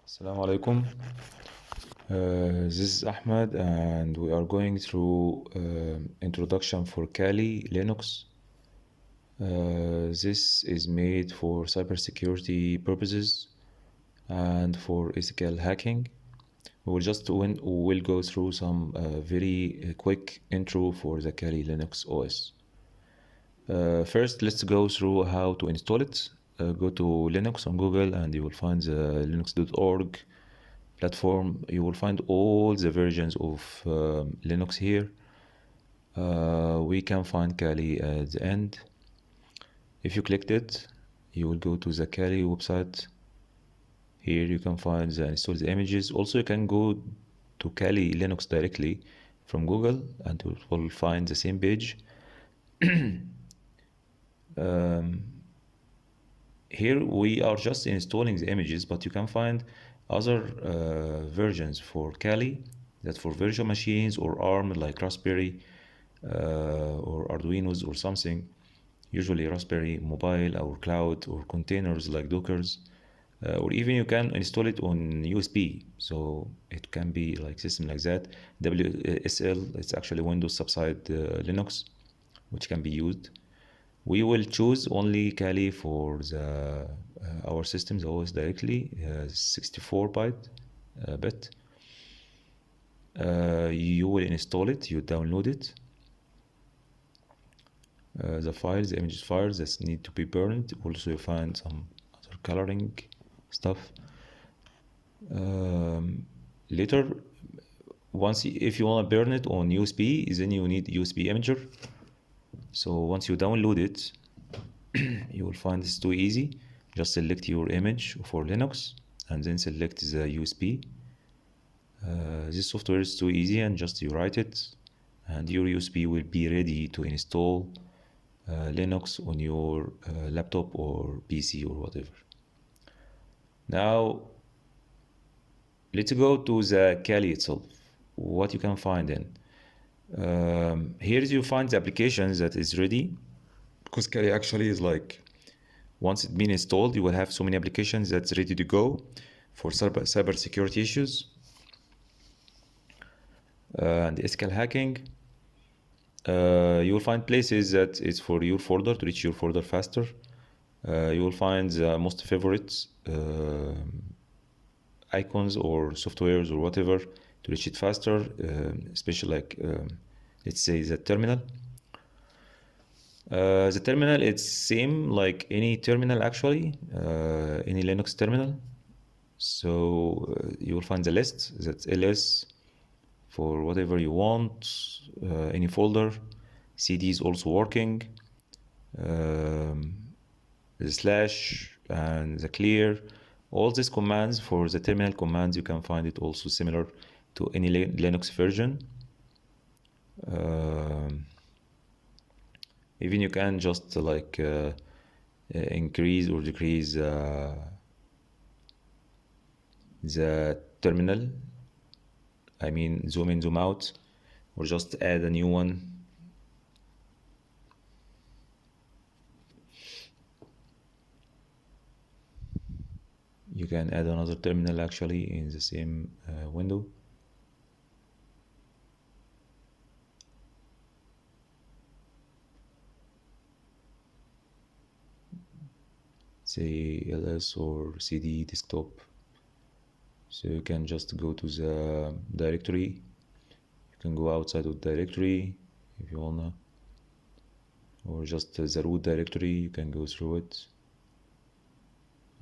Assalamu alaikum. This is Ahmed, and we are going through introduction for Kali Linux. This is made for cybersecurity purposes and for ethical hacking. We'll go through some very quick intro for the Kali Linux OS. First, let's go through how to install it. Go to Linux on Google and you will find the linux.org platform. You will find all the versions of Linux here. We can find Kali at the end. If you clicked it, you will go to the Kali website. Here you can find the installed images. Also, you can go to Kali Linux directly from Google and you will find the same page. Here we are just installing the images, but you can find other versions for Kali, that's for virtual machines or ARM like Raspberry or Arduinos or something, usually Raspberry Mobile or cloud or containers like Dockers, or even you can install it on USB, so it can be like system like that. WSL, it's actually Windows subside Linux, which can be used. We will choose only Kali for the our systems OS directly, 64 bit. You will install it, you download it. The files, the images files that need to be burned. Also, you find some other coloring stuff. Later, if you want to burn it on USB, then you need USB imager. So once you download it, you will find it's too easy. Just select your image for Linux and then select the USB. This software is too easy, and just you write it and your USB will be ready to install Linux on your laptop or PC or whatever. Now let's go to the Kali itself, what you can find in. Here you find the applications that is ready, because Kali actually is like, once it's been installed, you will have so many applications that's ready to go for cyber security issues and ethical hacking. You will find places that it's for your folder, to reach your folder faster. You will find the most favorite icons or softwares or whatever to reach it faster, especially like let's say the terminal. The terminal, it's same like any terminal actually, any Linux terminal. So you will find the list, that's ls for whatever you want, any folder. CD is also working, the slash and the clear. All these commands for the terminal commands, you can find it also similar to any Linux version. Even you can just like increase or decrease the terminal, I mean zoom in, zoom out, or just add a new one. You can add another terminal actually in the same window. Say ls or cd desktop. So you can just go to the directory. You can go outside of the directory if you wanna, or just the root directory, you can go through it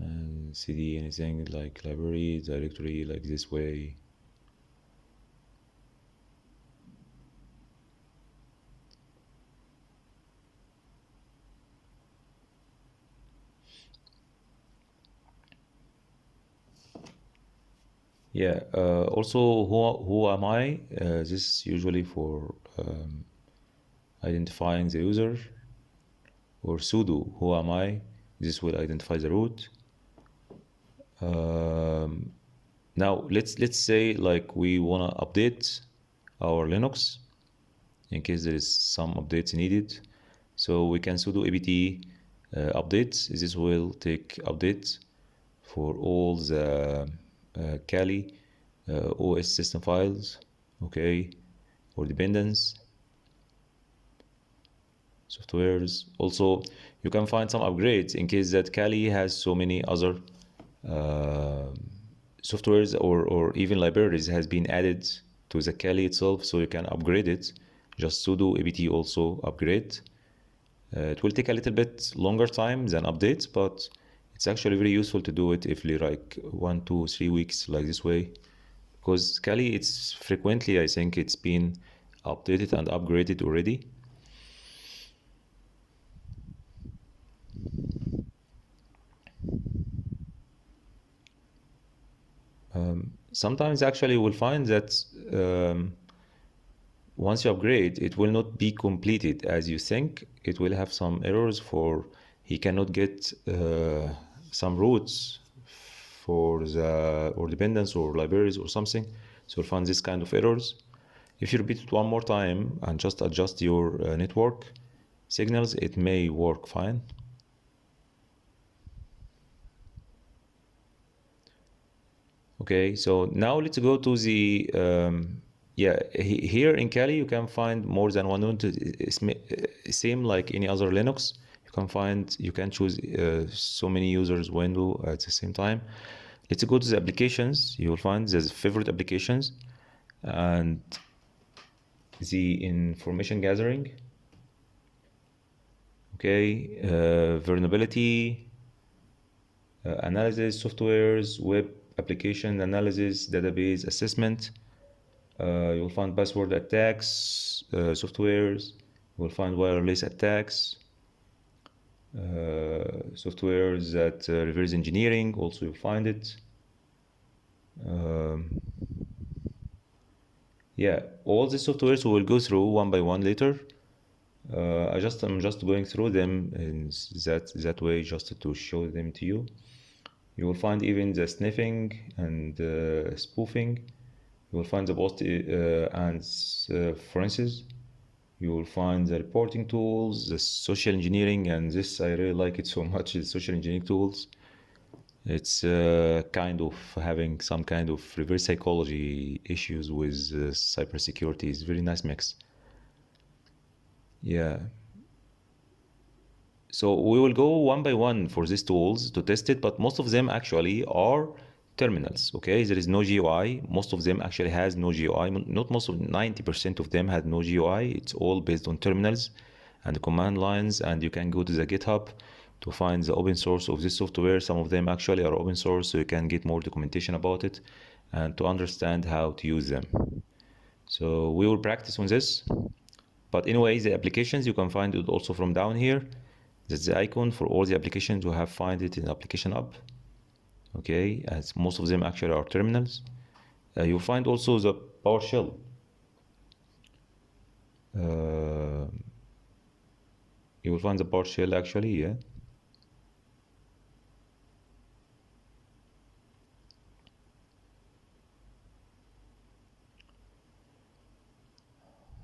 and cd anything like library directory, like this way. Yeah, also who am I? This is usually for identifying the user, or sudo who am I. This will identify the root. Now let's say like we wanna update our Linux in case there is some updates needed. So we can sudo apt updates. This will take updates for all the Kali, OS system files, okay, or dependence, softwares. Also, you can find some upgrades in case that Kali has so many other softwares or even libraries has been added to the Kali itself, so you can upgrade it. Just sudo apt also upgrade. It will take a little bit longer time than updates, but it's actually very useful to do it every like 1, 2, 3 weeks like this way, because Kali, it's frequently, I think it's been updated and upgraded already. Sometimes actually you will find that once you upgrade, it will not be completed as you think. It will have some errors for he cannot get some roots for the or dependence or libraries or something. So you'll find this kind of errors. If you repeat it one more time and just adjust your network signals, it may work fine. Okay, so now let's go to the here in Kali you can find more than one window. Same like any other Linux. You can choose so many users window at the same time. Let's go to the applications. You will find there's favorite applications and the information gathering. Okay, vulnerability analysis, softwares, web application analysis, database assessment. You'll find password attacks, softwares. You'll find wireless attacks, softwares that reverse engineering. Also, you'll find it. Yeah, all the softwares we will go through one by one later. I'm just going through them in that way, just to show them to you. You will find even the sniffing and spoofing. You will find the post and forensics. You will find the reporting tools, the social engineering, and this I really like it so much. The social engineering tools. It's kind of having some kind of reverse psychology issues with cybersecurity. It's a very nice mix. Yeah. So we will go one by one for these tools to test it, but most of them actually are terminals. Okay, there is no GUI. Most of them actually has no GUI. Not most of 90% of them had no GUI. It's all based on terminals and command lines, and you can go to the GitHub to find the open source of this software. Some of them actually are open source, so you can get more documentation about it and to understand how to use them. So we will practice on this. But anyway, the applications you can find it also from down here. That's the icon for all the applications. You have find it in the application hub. Okay, as most of them actually are terminals. You'll find also the PowerShell. You will find the PowerShell actually, yeah.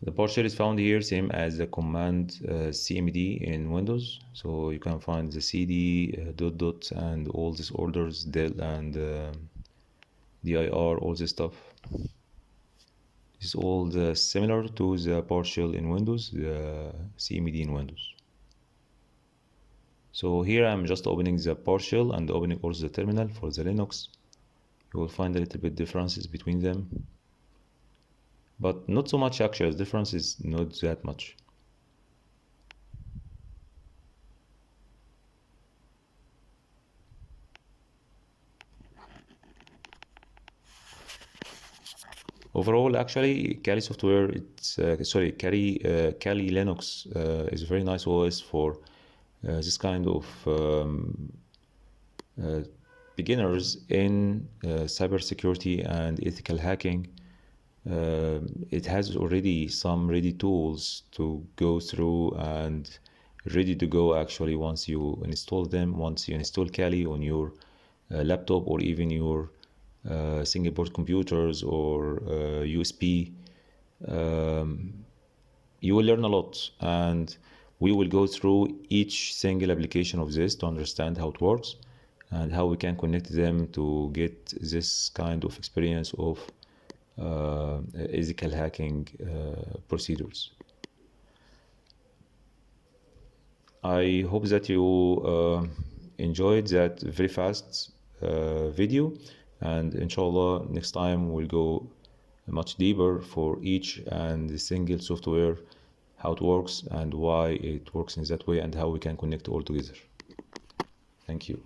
The PowerShell is found here, same as the command cmd in Windows. So you can find the cd, dot, and all these orders, del and dir, all this stuff. This is all similar to the PowerShell in Windows, the cmd in Windows. So here I'm just opening the PowerShell and opening also the terminal for the Linux. You will find a little bit differences between them, but not so much actually. The difference is not that much. Overall, actually, Kali software, Kali Linux is a very nice OS for this kind of beginners in cybersecurity and ethical hacking. It has already some ready tools to go through and ready to go actually once you install them. Once you install Kali on your laptop or even your single board computers or USB, you will learn a lot, and we will go through each single application of this to understand how it works, and how we can connect them to get this kind of experience of ethical hacking procedures. I hope that you enjoyed that very fast video, and inshallah next time we'll go much deeper for each and single software, how it works and why it works in that way, and how we can connect all together. Thank you.